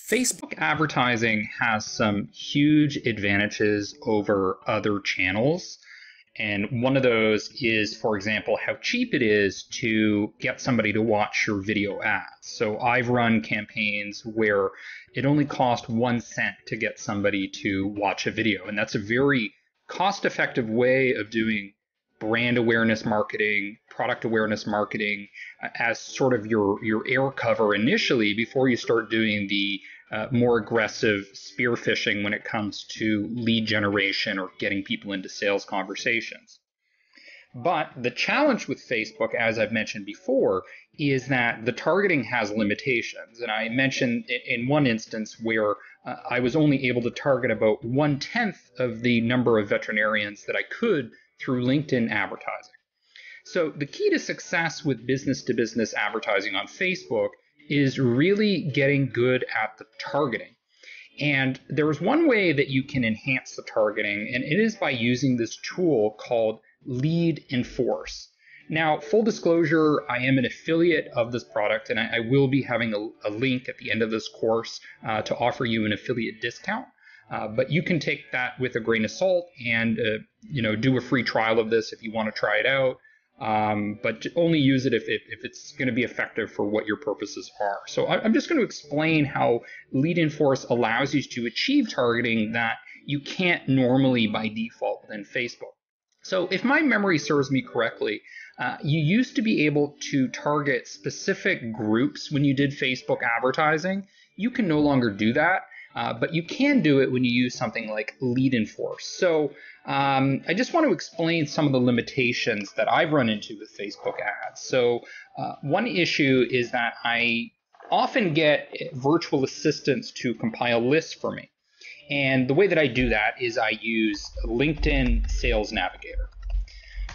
Facebook advertising has some huge advantages over other channels. And one of those is, for example, how cheap it is to get somebody to watch your video ads. So I've run campaigns where it only cost 1 cent to get somebody to watch a video. And that's a very cost-effective way of doing brand awareness marketing, product awareness marketing as sort of your air cover initially before you start doing the more aggressive spear phishing when it comes to lead generation or getting people into sales conversations. But the challenge with Facebook, as I've mentioned before, is that the targeting has limitations. And I mentioned in one instance where I was only able to target about 1/10 of the number of veterinarians that I could through LinkedIn advertising. So the key to success with business-to-business advertising on Facebook is really getting good at the targeting. And there is one way that you can enhance the targeting, and it is by using this tool called LeadEnforce. Now, full disclosure, I am an affiliate of this product, and I will be having a link at the end of this course to offer you an affiliate discount. But you can take that with a grain of salt and do a free trial of this if you want to try it out. But only use it if it's going to be effective for what your purposes are. So I'm just going to explain how LeadEnforce allows you to achieve targeting that you can't normally by default within Facebook. So if my memory serves me correctly, you used to be able to target specific groups when you did Facebook advertising. You can no longer do that. But you can do it when you use something like LeadEnforce. So I just want to explain some of the limitations that I've run into with Facebook ads. So one issue is that I often get virtual assistants to compile lists for me. And the way that I do that is I use LinkedIn Sales Navigator.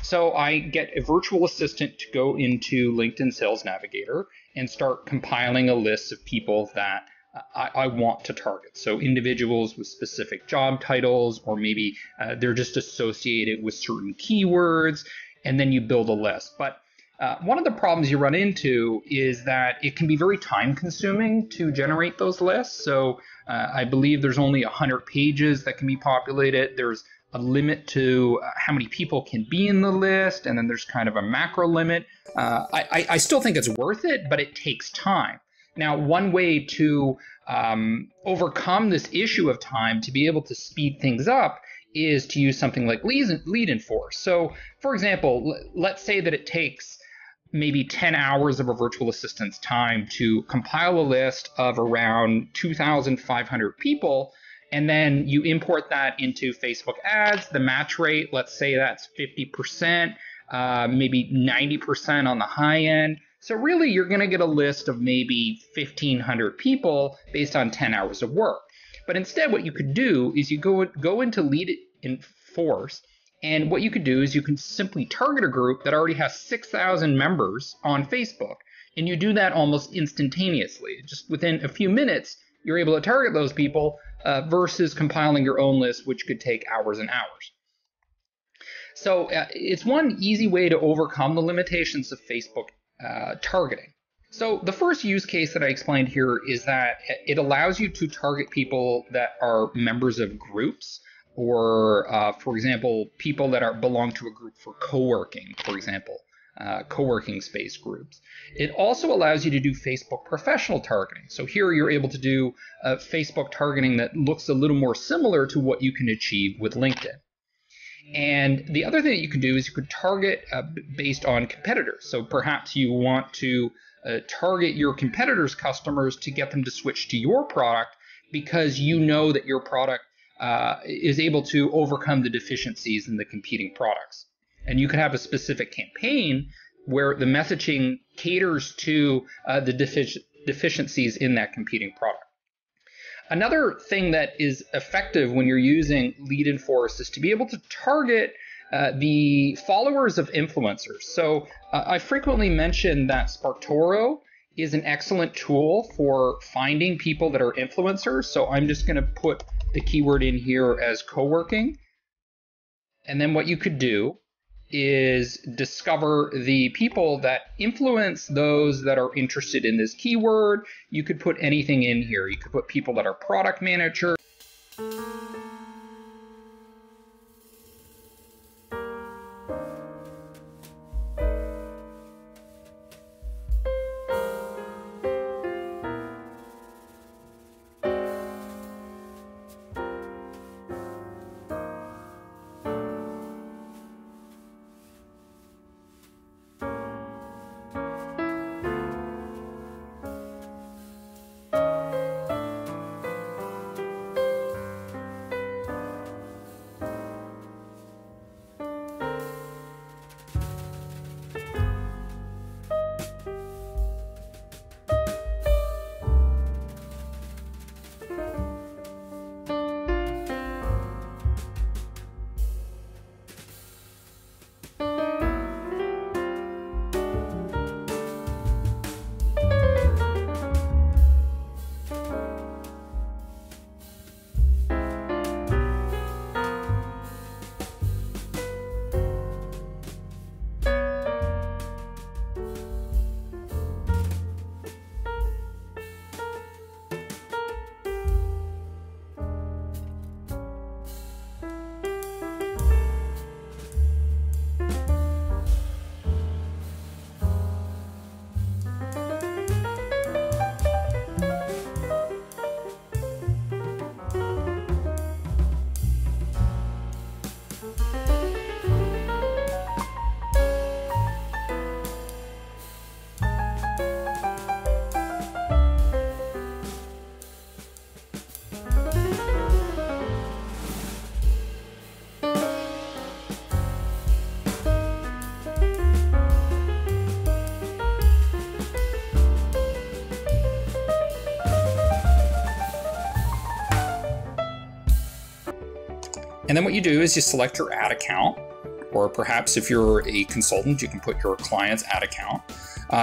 So I get a virtual assistant to go into LinkedIn Sales Navigator and start compiling a list of people that I want to target. So individuals with specific job titles, or maybe they're just associated with certain keywords, and then you build a list. But one of the problems you run into is that it can be very time consuming to generate those lists. So I believe there's only 100 pages that can be populated. There's a limit to how many people can be in the list, and then there's kind of a macro limit. I still think it's worth it, but it takes time. Now, one way to overcome this issue of time, to be able to speed things up, is to use something like LeadEnforce. So, for example, let's say that it takes maybe 10 hours of a virtual assistant's time to compile a list of around 2,500 people, and then you import that into Facebook ads. The match rate, let's say that's 50%, maybe 90% on the high end. So really, you're going to get a list of maybe 1,500 people based on 10 hours of work. But instead, what you could do is you go into LeadEnforce, and what you could do is you can simply target a group that already has 6,000 members on Facebook, and you do that almost instantaneously. Just within a few minutes, you're able to target those people versus compiling your own list, which could take hours and hours. So it's one easy way to overcome the limitations of Facebook targeting. So the first use case that I explained here is that it allows you to target people that are members of groups, or for example, people that belong to a group for co-working, for example, co-working space groups. It also allows you to do Facebook professional targeting. So here you're able to do Facebook targeting that looks a little more similar to what you can achieve with LinkedIn. And the other thing that you can do is you could target based on competitors. So perhaps you want to target your competitors' customers to get them to switch to your product because you know that your product is able to overcome the deficiencies in the competing products. And you could have a specific campaign where the messaging caters to the deficiencies in that competing product. Another thing that is effective when you're using LeadEnforce is to be able to target the followers of influencers. So I frequently mention that Spartoro is an excellent tool for finding people that are influencers. So I'm just going to put the keyword in here as co-working. And then what you could do is discover the people that influence those that are interested in this keyword. You could put anything in here. You could put people that are product managers. And then what you do is you select your ad account, or perhaps if you're a consultant, you can put your client's ad account.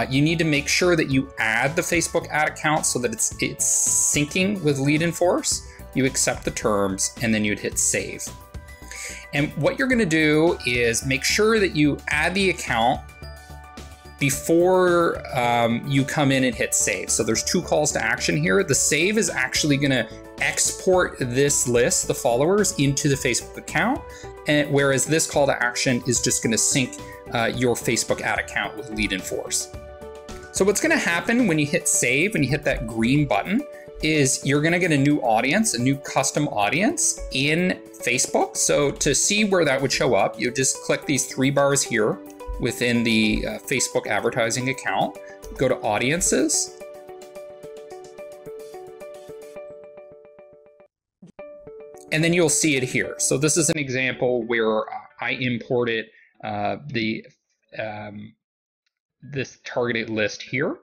You need to make sure that you add the Facebook ad account so that it's syncing with LeadEnforce. You accept the terms, and then you'd hit save. And what you're gonna do is make sure that you add the account before you come in and hit save. So there's two calls to action here. The save is actually gonna export this list, the followers, into the Facebook account, and whereas this call to action is just gonna sync your Facebook ad account with LeadEnforce. So what's gonna happen when you hit save and you hit that green button is you're gonna get a new audience, a new custom audience in Facebook. So to see where that would show up, you just click these three bars here within the Facebook advertising account, go to audiences, and then you'll see it here. So this is an example where I imported this targeted list here.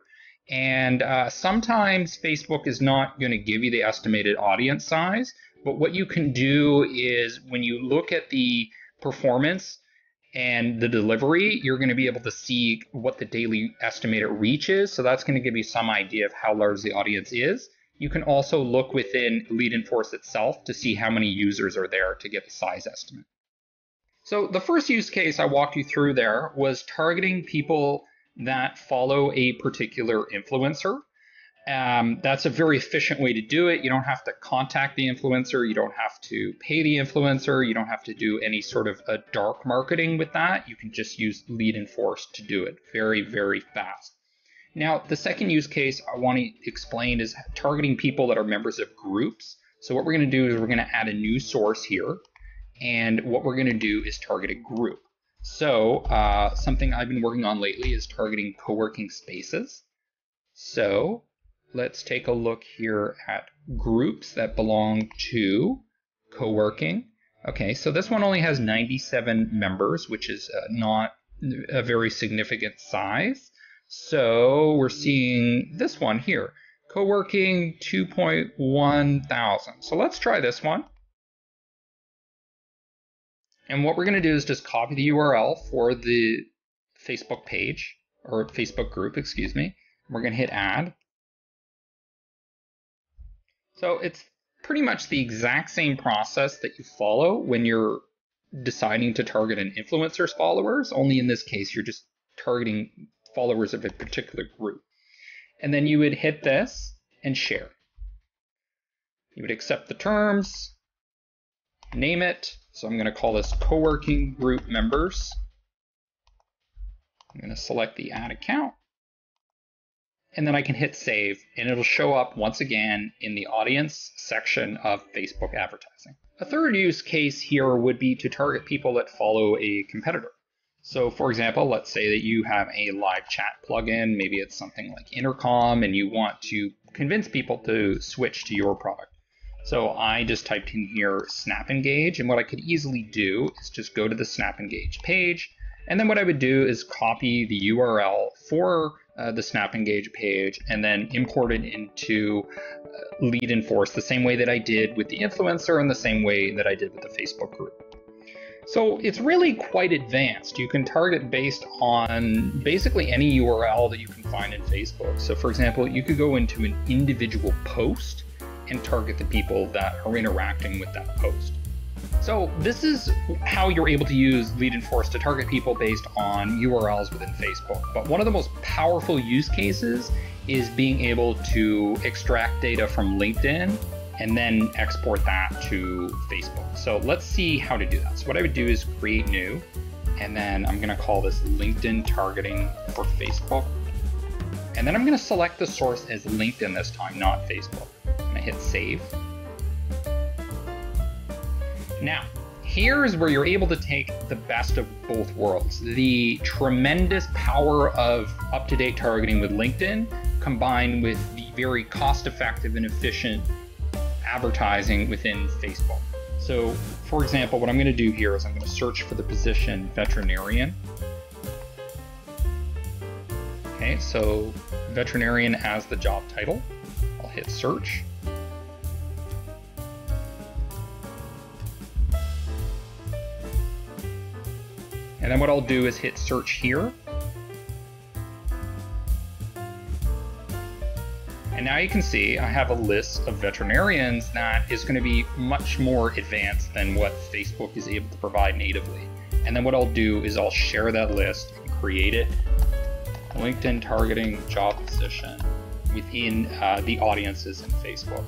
And sometimes Facebook is not going to give you the estimated audience size, but what you can do is when you look at the performance and the delivery, you're going to be able to see what the daily estimated reach is. So that's going to give you some idea of how large the audience is. You can also look within LeadEnforce itself to see how many users are there to get a size estimate. So the first use case I walked you through there was targeting people that follow a particular influencer. That's a very efficient way to do it. You don't have to contact the influencer. You don't have to pay the influencer. You don't have to do any sort of a dark marketing with that. You can just use LeadEnforce to do it very, very fast. Now, the second use case I want to explain is targeting people that are members of groups. So what we're going to do is we're going to add a new source here. And what we're going to do is target a group. So something I've been working on lately is targeting co-working spaces. So let's take a look here at groups that belong to co-working. Okay, so this one only has 97 members, which is not a very significant size. So we're seeing this one here, co-working 2.1 thousand. So let's try this one. And what we're going to do is just copy the URL for the Facebook page, or Facebook group, excuse me. We're going to hit add. So it's pretty much the exact same process that you follow when you're deciding to target an influencer's followers, only in this case, you're just targeting followers of a particular group. And then you would hit this and share. You would accept the terms, name it. So I'm going to call this co-working group members. I'm going to select the add account. And then I can hit save, and it'll show up once again in the audience section of Facebook advertising. A third use case here would be to target people that follow a competitor. So for example, let's say that you have a live chat plugin, maybe it's something like Intercom, and you want to convince people to switch to your product. So I just typed in here Snap Engage, and what I could easily do is just go to the Snap Engage page, and then what I would do is copy the URL for the Snap Engage page and then import it into LeadEnforce the same way that I did with the influencer and the same way that I did with the Facebook group. So it's really quite advanced. You can target based on basically any URL that you can find in Facebook. So for example, you could go into an individual post and target the people that are interacting with that post. So this is how you're able to use LeadEnforce to target people based on URLs within Facebook. But one of the most powerful use cases is being able to extract data from LinkedIn and then export that to Facebook. So let's see how to do that. So what I would do is create new, and then I'm going to call this LinkedIn targeting for Facebook. And then I'm going to select the source as LinkedIn this time, not Facebook. I'm going to hit save. Now, here's where you're able to take the best of both worlds. The tremendous power of up-to-date targeting with LinkedIn combined with the very cost-effective and efficient advertising within Facebook. So, for example, what I'm going to do here is I'm going to search for the position veterinarian. Okay, so veterinarian as the job title. I'll hit search. And then what I'll do is hit search here. And now you can see I have a list of veterinarians that is going to be much more advanced than what Facebook is able to provide natively. And then what I'll do is I'll share that list and create it, LinkedIn targeting job position within the audiences in Facebook.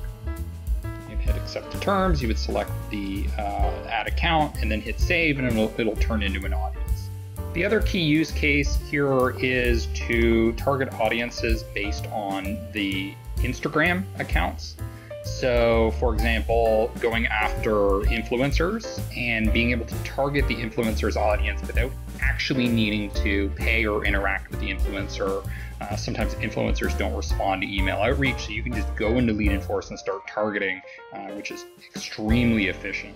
You hit accept the terms, you would select the add account and then hit save, and it'll turn into an audience. The other key use case here is to target audiences based on the Instagram accounts. So for example, going after influencers and being able to target the influencer's audience without actually needing to pay or interact with the influencer. Sometimes influencers don't respond to email outreach, so you can just go into LeadEnforce and start targeting, which is extremely efficient.